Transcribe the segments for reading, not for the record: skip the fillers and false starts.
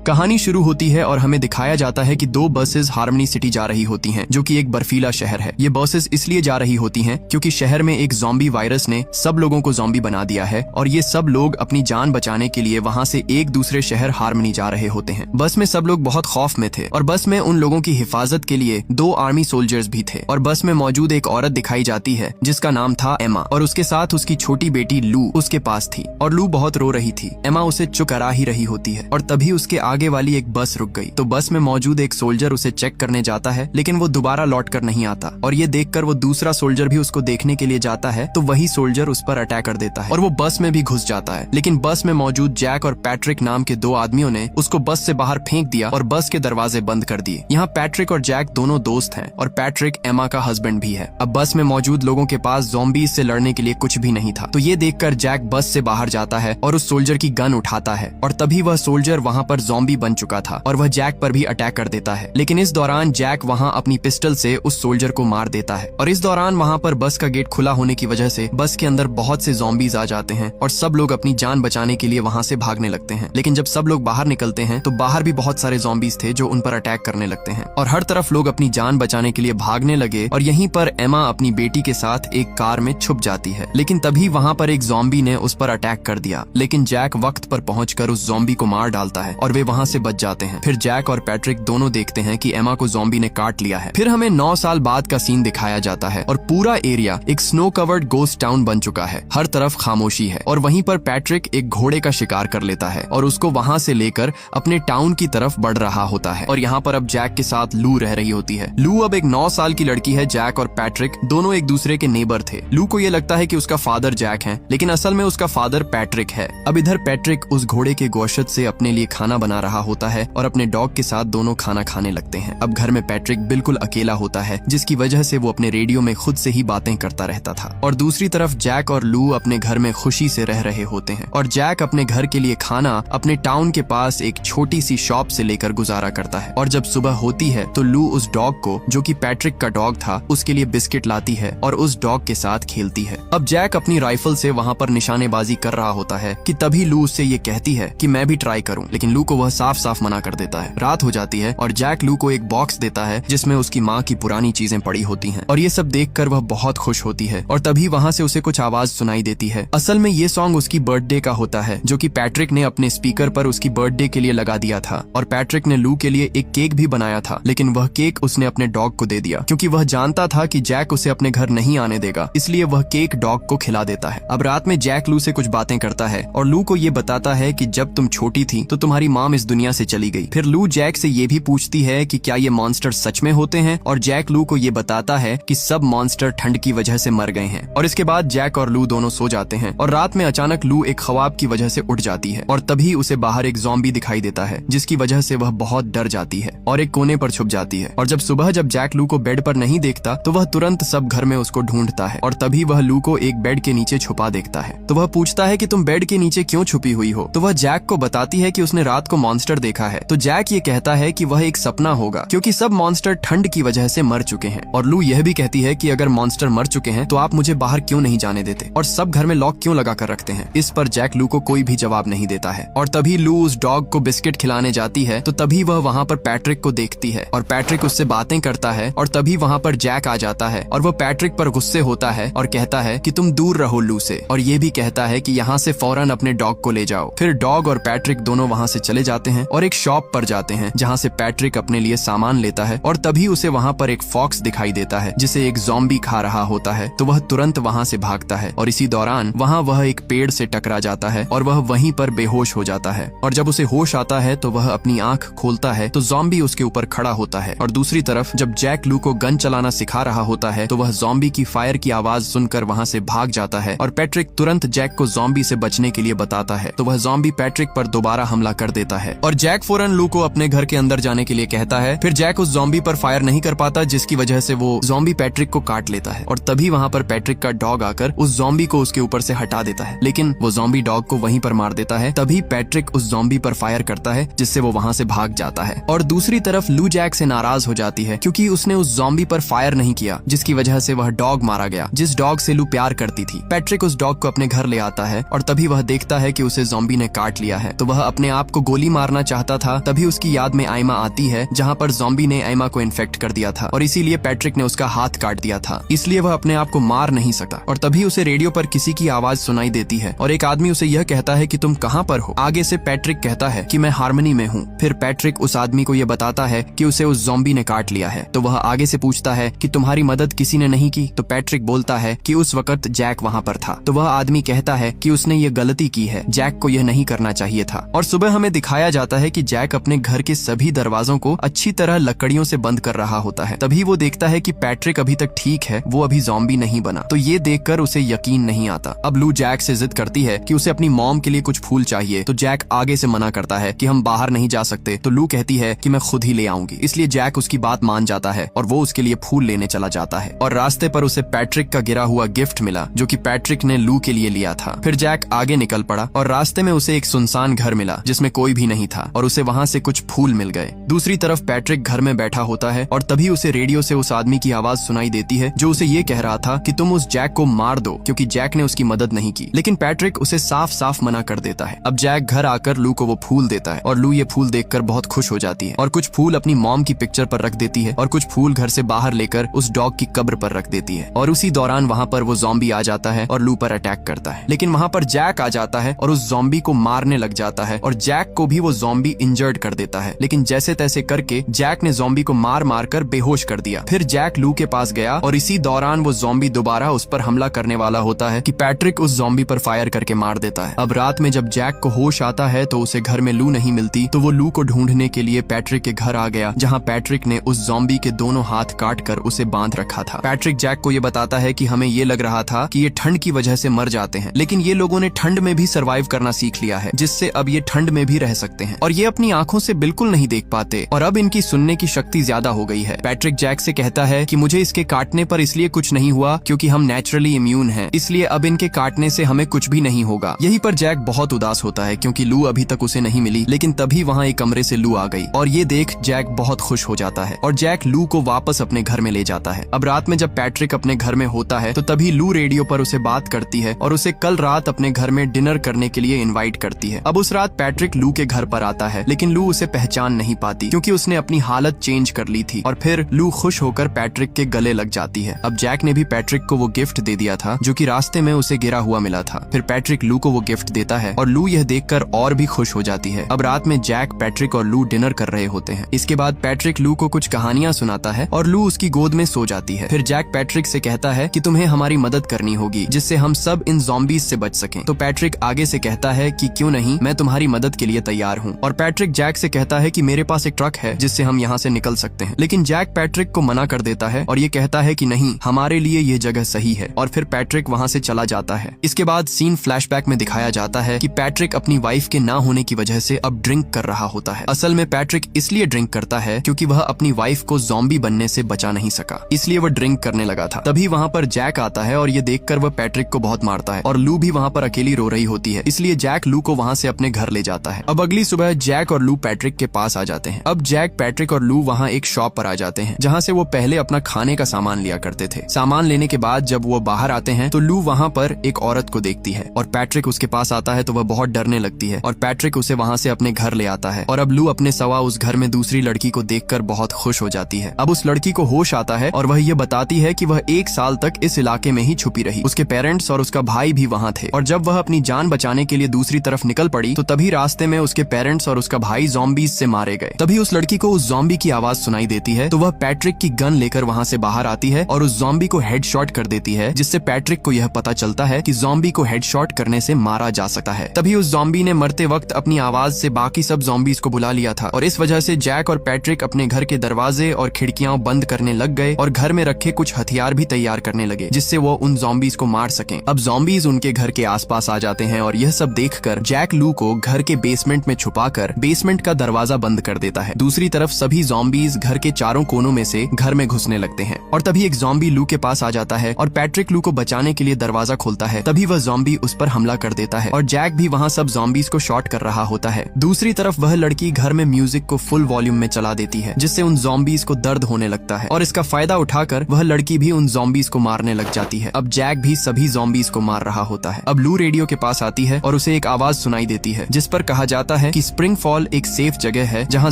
कहानी शुरू होती है और हमें दिखाया जाता है कि दो बसेस हार्मनी सिटी जा रही होती हैं, जो कि एक बर्फीला शहर है। ये बसेस इसलिए जा रही होती हैं क्योंकि शहर में एक ज़ॉम्बी वायरस ने सब लोगों को ज़ॉम्बी बना दिया है और ये सब लोग अपनी जान बचाने के लिए वहाँ से एक दूसरे शहर हार्मनी जा रहे होते हैं। बस में सब लोग बहुत खौफ में थे और बस में उन लोगों की हिफाजत के लिए 2 आर्मी सोल्जर्स भी थे और बस में मौजूद एक औरत दिखाई जाती है जिसका नाम था एमा और उसके साथ उसकी छोटी बेटी लू उसके पास थी और लू बहुत रो रही थी। एमा उसे चुकरा ही रही होती है और तभी उसके आगे वाली एक बस रुक गई तो बस में मौजूद एक सोल्जर उसे चेक करने जाता है, लेकिन वो दोबारा लौट कर नहीं आता और ये देखकर वो दूसरा सोल्जर भी उसको देखने के लिए जाता है तो वही सोल्जर उस पर अटैक कर देता है और वो बस में भी घुस जाता है। लेकिन बस में मौजूद जैक और पैट्रिक नाम के 2 आदमियों ने उसको बस से बाहर फेंक दिया और बस के दरवाजे बंद कर दिए। यहाँ पैट्रिक और जैक दोनों दोस्त हैं और पैट्रिक एमा का हस्बैंड भी है। अब बस में मौजूद लोगों के पास ज़ॉम्बीज़ से लड़ने के लिए कुछ भी नहीं था तो ये देखकर जैक बस से बाहर जाता है और उस सोल्जर की गन उठाता है और तभी वह सोल्जर वहाँ पर ज़ॉम्बी बन चुका था और वह जैक पर भी अटैक कर देता है। लेकिन इस दौरान जैक वहाँ अपनी पिस्टल से उस सोल्जर को मार देता है और इस दौरान वहाँ पर बस का गेट खुला होने की वजह से बस के अंदर बहुत से ज़ॉम्बीज़ आ जाते हैं और सब लोग अपनी जान बचाने के लिए वहाँ से भागने लगते हैं। लेकिन जब सब लोग बाहर निकलते हैं तो बाहर भी बहुत सारे ज़ॉम्बीज़ थे जो उन पर अटैक करने लगते हैं और हर तरफ लोग अपनी जान बचाने के लिए भागने लगे और यहीं पर एमा अपनी बेटी के साथ एक कार में छुप जाती है। लेकिन तभी वहाँ पर एक ज़ॉम्बी ने उस पर अटैक कर दिया, लेकिन जैक वक्त पर पहुंचकर उस ज़ॉम्बी को मार डालता है और वे वहाँ से बच जाते हैं। फिर जैक और पैट्रिक दोनों देखते हैं कि एमा को ज़ॉम्बी ने काट लिया है। फिर हमें 9 साल बाद का सीन दिखाया जाता है और पूरा एरिया एक स्नो कवर्ड गोस्ट टाउन बन चुका है। हर तरफ खामोशी है और वहीं पर पैट्रिक एक घोड़े का शिकार कर लेता है और उसको वहाँ से लेकर अपने टाउन की तरफ बढ़ रहा होता है और यहाँ पर अब जैक के साथ लू रह रही होती है। लू अब एक 9 साल की लड़की है। जैक और पैट्रिक दोनों एक दूसरे के नेबर थे। लू को ये लगता है कि उसका फादर जैक है, लेकिन असल में उसका फादर पैट्रिक है। अब इधर पैट्रिक उस घोड़े के गोश्त से अपने लिए खाना बना रहा होता है और अपने डॉग के साथ दोनों खाना खाने लगते हैं। अब घर में पैट्रिक बिल्कुल अकेला होता है, जिसकी वजह से वो अपने रेडियो में खुद से ही बातें करता रहता था और दूसरी तरफ जैक और लू अपने घर में खुशी से रह रहे होते हैं और जैक अपने घर के लिए खाना अपने टाउन के पास एक छोटी सी शॉप से लेकर गुजारा करता है। और जब सुबह होती है तो लू उस डॉग को, जो कि पैट्रिक का डॉग था, उसके लिए बिस्किट लाती है और उस डॉग के साथ खेलती है। अब जैक अपनी राइफल से वहाँ पर निशानेबाजी कर रहा होता है कि तभी लू उससे ये कहती है कि मैं भी ट्राई करूं, लेकिन लू को वह साफ साफ मना कर देता है। रात हो जाती है और जैक लू को एक बॉक्स देता है जिसमें उसकी माँ की पुरानी चीजें पड़ी होती हैं और ये सब देखकर वह बहुत खुश होती है और तभी वहाँ से उसे कुछ आवाज सुनाई देती है। असल में ये सॉन्ग उसकी बर्थडे का होता है, जो कि पैट्रिक ने अपने स्पीकर पर उसकी बर्थडे के लिए लगा दिया था और पैट्रिक ने लू के लिए एक केक भी बनाया था, लेकिन वह केक उसने अपने डॉग को दे दिया क्योंकि वह जानता था कि जैक उसे अपने घर नहीं आने देगा, इसलिए वह केक डॉग को खिला देता है। अब रात में जैक लू से कुछ बातें करता है और लू को ये बताता है कि जब तुम छोटी थी तो तुम्हारी मॉम इस दुनिया से चली गई। फिर लू जैक से ये भी पूछती है कि क्या ये मॉन्स्टर सच में होते हैं और जैक लू को ये बताता है कि सब मॉन्स्टर ठंड की वजह से मर गए हैं। और इसके बाद जैक और लू दोनों सो जाते हैं और रात में अचानक लू एक ख्वाब की वजह से उठ जाती है और तभी उसे बाहर एक ज़ॉम्बी दिखाई देता है, जिसकी वजह से वह बहुत डर जाती है और एक कोने पर छुप जाती है। और जब सुबह जब जैक लू को बेड पर नहीं देखता तो वह तुरंत सब घर में उसको ढूंढता है और तभी वह लू को एक बेड के नीचे छुपा देखता है। तो वह पूछता है कि तुम बेड के नीचे क्यों छुपी हुई हो? तो वह जैक को बताती है कि उसने रात को मॉन्स्टर देखा है। तो जैक ये कहता है कि वह एक सपना होगा क्योंकि सब मॉन्स्टर ठंड की वजह से मर चुके हैं। और लू यह भी कहती है कि अगर मॉन्स्टर मर चुके हैं तो आप मुझे बाहर क्यों नहीं जाने देते और सब घर में लॉक क्यों लगा कर रखते हैं? इस पर जैक लू को कोई भी जवाब नहीं देता है और तभी लू उस डॉग को बिस्किट खिलाने जाती है तो तभी वह वहाँ पर पैट्रिक को देखती है और पैट्रिक उससे बातें करता है और तभी वहाँ पर जैक आ जाता है और वह पैट्रिक पर गुस्से होता है और कहता है कि तुम दूर रहो लू से, और ये भी कहता है कि यहाँ से फौरन अपने डॉग को ले जाओ। फिर डॉग और पैट्रिक दोनों वहाँ से चले जाते हैं और एक शॉप पर जाते हैं जहाँ से पैट्रिक अपने लिए सामान लेता है और तभी उसे वहाँ पर एक फॉक्स दिखाई देता है जिसे एक ज़ॉम्बी खा रहा होता है तो वह तुरंत वहाँ से भागता है और इसी दौरान वहाँ वह एक पेड़ से टकरा जाता है और वह वहीं पर बेहोश हो जाता है। और जब उसे होश आता है तो वह अपनी आंख खोलता है तो ज़ॉम्बी उसके ऊपर खड़ा होता है और दूसरी तरफ जब जैक लू को गन चलाना सिखा रहा होता है तो वह ज़ॉम्बी की फायर की आवाज सुनकर वहाँ से भाग जाता है और पैट्रिक तुरंत जैक को ज़ॉम्बी से बचने के लिए बताता है तो वह ज़ॉम्बी पैट्रिक पर दोबारा हमला कर देता है और जैक फौरन लू को अपने घर के अंदर जाने के लिए कहता है। फिर जैक उस ज़ॉम्बी पर फायर नहीं कर पाता, जिसकी वजह से वो ज़ॉम्बी पैट्रिक को काट लेता है और तभी वहाँ पर पैट्रिक का डॉग आकर उस ज़ॉम्बी को उसके ऊपर से हटा देता है, लेकिन वो ज़ॉम्बी डॉग को वहीं पर मार देता है। तभी पैट्रिक उस ज़ॉम्बी पर फायर करता है जिससे वो वहाँ से भाग जाता है और दूसरी तरफ लू जैक से नाराज हो जाती है क्योंकि उसने उस ज़ॉम्बी पर फायर नहीं किया, जिसकी वजह से वह डॉग मारा गया जिस डॉग से लू प्यार करती थी। पैट्रिक उस डॉग को अपने घर ले आता है और तभी वह देखता है कि उसे ज़ॉम्बी ने काट लिया है तो वह अपने आप को गोली मारना चाहता था, तभी उसकी याद में आयमा आती है जहाँ पर ज़ॉम्बी ने आयमा को इन्फेक्ट कर दिया था और इसीलिए पैट्रिक ने उसका हाथ काट दिया था, इसलिए वह अपने आप को मार नहीं सकता। और तभी उसे रेडियो पर किसी की आवाज सुनाई देती है और एक आदमी उसे यह कहता है कि तुम कहाँ पर हो। आगे से पैट्रिक कहता है कि मैं हार्मनी में हूँ। फिर पैट्रिक उस आदमी को यह बताता है कि उसे उस ज़ॉम्बी ने काट लिया है। तो वह आगे से पूछता है कि तुम्हारी मदद किसी ने नहीं की। तो पैट्रिक बोलता है कि उस वक्त जैक वहाँ पर था। तो वह आदमी कहता है कि उसने ये गलती की है, जैक को यह नहीं करना चाहिए था। और सुबह हमें दिखाया जाता है कि जैक अपने घर के सभी दरवाजों को अच्छी तरह लकड़ियों से बंद कर रहा होता है। तभी वो देखता है कि पैट्रिक अभी तक ठीक है, वो अभी ज़ॉम्बी नहीं बना। तो ये देखकर उसे यकीन नहीं आता। अब लू जैक से जिद करती है कि उसे अपनी मॉम के लिए कुछ फूल चाहिए। तो जैक आगे से मना करता है कि हम बाहर नहीं जा सकते। तो लू कहती है कि मैं खुद ही ले आऊंगी। इसलिए जैक उसकी बात मान जाता है और वो उसके लिए फूल लेने चला जाता है। और रास्ते पर उसे पैट्रिक का गिरा हुआ गिफ्ट मिला जो कि पैट्रिक ने लू के लिए लिया था। फिर जैक आगे निकल पड़ा और रास्ते में उसे एक सुनसान घर मिला जिसमें कोई भी नहीं था और उसे वहाँ से कुछ फूल मिल गए। दूसरी तरफ पैट्रिक घर में बैठा होता है और तभी उसे रेडियो से उस आदमी की आवाज सुनाई देती है जो उसे ये कह रहा था कि तुम उस जैक को मार दो क्योंकि जैक ने उसकी मदद नहीं की। लेकिन पैट्रिक उसे साफ साफ मना कर देता है। अब जैक घर आकर लू को वो फूल देता है और लू ये फूल देखकर बहुत खुश हो जाती है और कुछ फूल अपनी मॉम की पिक्चर पर रख देती है और कुछ फूल घर से बाहर लेकर उस डॉग की कब्र पर रख देती है। और उसी दौरान वहाँ पर वो ज़ॉम्बी आ जाता है और लू पर अटैक करता है। लेकिन वहाँ पर जैक आ जाता है और उस ज़ॉम्बी को मारने लग जाता है और जैक को भी वो ज़ॉम्बी इंजर्ड कर देता है। लेकिन जैसे तैसे करके जैक ने ज़ॉम्बी को मार मार कर बेहोश कर दिया। फिर जैक लू के पास गया और इसी दौरान वो ज़ॉम्बी दोबारा उस पर हमला करने वाला होता है कि पैट्रिक उस ज़ॉम्बी पर फायर करके मार देता है। अब रात में जब जैक को होश आता है तो उसे घर में लू नहीं मिलती। तो वो लू को ढूंढने के लिए पैट्रिक के घर आ गया जहाँ पैट्रिक ने उस ज़ॉम्बी के दोनों हाथ काट कर उसे बांध रखा था। पैट्रिक जैक को ये बताता है कि हमें ये लग रहा था कि ये ठंड की वजह से मर जाते हैं, लेकिन ये लोगों ने ठंड में भी सर्वाइव करना सीख लिया है जिससे अब ये ठंड में भी रह सकते हैं और ये अपनी आंखों से बिल्कुल नहीं देख पाते और अब इनकी सुनने की शक्ति ज्यादा हो गई है। पैट्रिक जैक से कहता है कि मुझे इसके काटने पर इसलिए कुछ नहीं हुआ क्योंकि हम नेचुरली इम्यून हैं, इसलिए अब इनके काटने से हमें कुछ भी नहीं होगा। यहीं पर जैक बहुत उदास होता है क्योंकि लू अभी तक उसे नहीं मिली। लेकिन तभी वहाँ एक कमरे से लू आ गई और ये देख जैक बहुत खुश हो जाता है और जैक लू को वापस अपने घर में ले जाता है। अब रात में जब पैट्रिक अपने घर में होता है तो तभी लू रेडियो पर उसे बात करती है और उसे कल रात अपने घर में डिनर करने के लिए इनवाइट करती है। अब उस रात पैट्रिक लू के घर पर आता है लेकिन लू उसे पहचान नहीं पाती क्योंकि उसने अपनी हालत चेंज कर ली थी और फिर लू खुश होकर पैट्रिक के गले लग जाती है। अब जैक ने भी पैट्रिक को वो गिफ्ट दे दिया था जो कि रास्ते में उसे गिरा हुआ मिला था। फिर पैट्रिक लू को वो गिफ्ट देता है और लू यह देखकर और भी खुश हो जाती है। अब रात में जैक, पैट्रिक और लू डिनर कर रहे होते हैं। इसके बाद पैट्रिक लू को कुछ कहानियां सुनाता है और लू उसकी गोद में सो जाती है। फिर जैक पैट्रिक से कहता है कि तुम्हें हमारी मदद करनी होगी जिससे हम सब इन ज़ॉम्बीज से बच सकें। तो पैट्रिक आगे से कहता है कि क्यों नहीं, मैं तुम्हारी मदद के लिए तैयार हूँ। और पैट्रिक जैक से कहता है कि मेरे पास एक ट्रक है जिससे हम यहाँ से निकल सकते हैं। लेकिन जैक पैट्रिक को मना कर देता है और ये कहता है कि नहीं, हमारे लिए ये जगह सही है। और फिर पैट्रिक वहाँ से चला जाता है। इसके बाद सीन फ्लैशबैक में दिखाया जाता है कि पैट्रिक अपनी वाइफ के ना होने की वजह से अब ड्रिंक कर रहा होता है। असल में पैट्रिक इसलिए ड्रिंक करता है क्योंकि वह अपनी वाइफ को ज़ॉम्बी बनने से बचा नहीं सका, इसलिए वह ड्रिंक करने लगा था। तभी वहाँ पर जैक आता है और ये देखकर वह पैट्रिक को बहुत मारता है और लू भी वहाँ पर अकेली रो रही होती है, इसलिए जैक लू को वहाँ से अपने घर ले जाता है। अब अगली सुबह जैक और लू पैट्रिक के पास आ जाते हैं। अब जैक, पैट्रिक और लू वहाँ एक शॉप पर आ जाते हैं जहाँ से वो पहले अपना खाने का सामान लिया करते थे। सामान लेने के बाद जब वो बाहर आते हैं तो लू वहाँ पर एक औरत को देखती है और पैट्रिक उसके पास आता है तो वह बहुत डरने लगती है और पैट्रिक उसे वहाँ से अपने घर ले आता है। और अब लू अपने सवा उस घर में दूसरी लड़की को देखकर बहुत खुश हो जाती है। अब उस लड़की को होश आता है और वह ये बताती है कि वह 1 साल तक इस इलाके में ही छुपी रही। उसके पेरेंट्स और उसका भाई भी वहाँ थे और जब वह अपनी जान बचाने के लिए दूसरी तरफ निकल पड़ी तो तभी रास्ते में उसके पेरेंट्स और उसका भाई ज़ॉम्बीज से मारे गए। तभी उस लड़की को उस ज़ॉम्बी की आवाज सुनाई देती है तो वह पैट्रिक की गन लेकर वहाँ से बाहर आती है और उस ज़ॉम्बी को हेडशॉट कर देती है, जिससे पैट्रिक को यह पता चलता है कि ज़ॉम्बी को हेडशॉट करने से मारा जा सकता है। तभी उस ज़ॉम्बी ने मरते वक्त अपनी आवाज से बाकी सब ज़ॉम्बीज को बुला लिया था और इस वजह से जैक और पैट्रिक अपने घर के दरवाजे और खिड़कियां बंद करने लग गए और घर में रखे कुछ हथियार भी तैयार करने लगे जिससे वो उन ज़ॉम्बीज को मार सकें। अब ज़ॉम्बीज उनके घर के आसपास आ जाते हैं और यह सब देखकर जैक लू को घर के बेसमेंट में छुपाकर बेसमेंट का दरवाजा बंद कर देता है। दूसरी तरफ सभी ज़ॉम्बीज घर के चारों कोनों में से घर में घुसने लगते हैं और तभी एक ज़ॉम्बी लू के पास आ जाता है और पैट्रिक लू को बचाने के लिए दरवाजा खोलता है। तभी वह ज़ॉम्बी उस पर हमला कर देता है और जैक भी वहाँ सब ज़ॉम्बीज को शॉट कर रहा होता है। दूसरी तरफ वह लड़की घर में म्यूजिक को फुल वॉल्यूम में चला देती है जिससे उन ज़ॉम्बीज को दर्द होने लगता है और इसका फायदा उठाकर वह लड़की भी उन ज़ॉम्बीज को मारने लग जाती है। अब जैक भी सभी ज़ॉम्बीज को मार रहा होता है। अब लू रेडियो के पास आती है और उसे एक आवाज सुनाई देती है जिस पर कहा जाता है कि स्प्रिंग फॉल एक सेफ जगह है जहाँ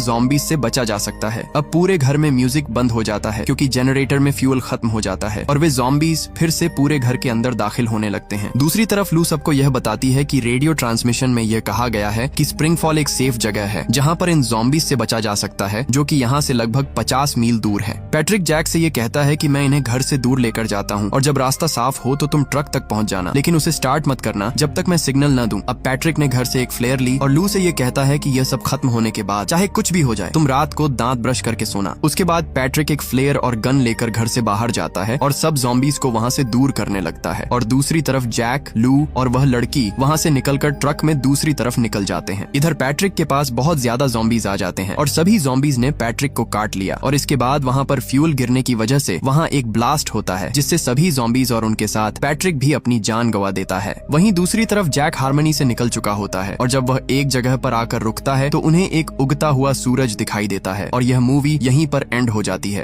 ज़ॉम्बीज से बचा जा सकता है। अब पूरे घर में म्यूजिक बंद हो जाता है क्योंकि जनरेटर में फ्यूल खत्म हो जाता है और वे ज़ॉम्बीज फिर से पूरे घर के अंदर दाखिल होने लगते हैं। दूसरी तरफ लू सबको यह बताती है कि रेडियो ट्रांसमिशन में यह कहा गया है कि स्प्रिंग फॉल एक सेफ जगह है जहाँ पर इन ज़ॉम्बीज से बचा जा सकता है, जो कि यहाँ से लगभग 50 मील दूर है। पैट्रिक जैक से ये कहता है कि मैं इन्हें घर से दूर लेकर जाता हूँ और जब रास्ता साफ हो तो तुम ट्रक तक पहुँच जाना, लेकिन उसे स्टार्ट मत करना जब तक मैं सिग्नल न दूं। अब पैट्रिक ने घर से एक फ्लेयर ली और लू से ये कहता है कि यह सब खत्म होने के बाद चाहे कुछ भी हो जाए तुम रात को दांत ब्रश करके सोना। उसके बाद पैट्रिक एक फ्लेयर और गन लेकर घर से बाहर जाता है और सब ज़ॉम्बीज को वहाँ से दूर करने लगता है और दूसरी तरफ जैक, लू और वह लड़की वहाँ से निकलकर ट्रक में दूसरी तरफ निकल जाते हैं। इधर पैट्रिक के पास बहुत ज्यादा ज़ॉम्बीज आ जाते हैं और सभी ज़ॉम्बीज ने पैट्रिक को काट लिया और इसके बाद वहाँ पर फ्यूल गिरने की वजह से वहाँ एक ब्लास्ट होता है जिससे सभी ज़ॉम्बीज और उनके साथ पैट्रिक भी अपनी जान गंवा देता है। वहीं दूसरी तरफ जैक हार्मनी से निकल चुका होता है और जब वह एक जगह पर आकर रुकता है तो उन्हें एक उगता हुआ सूरज दिखाई देता है और यह मूवी यहीं पर एंड हो जाती है।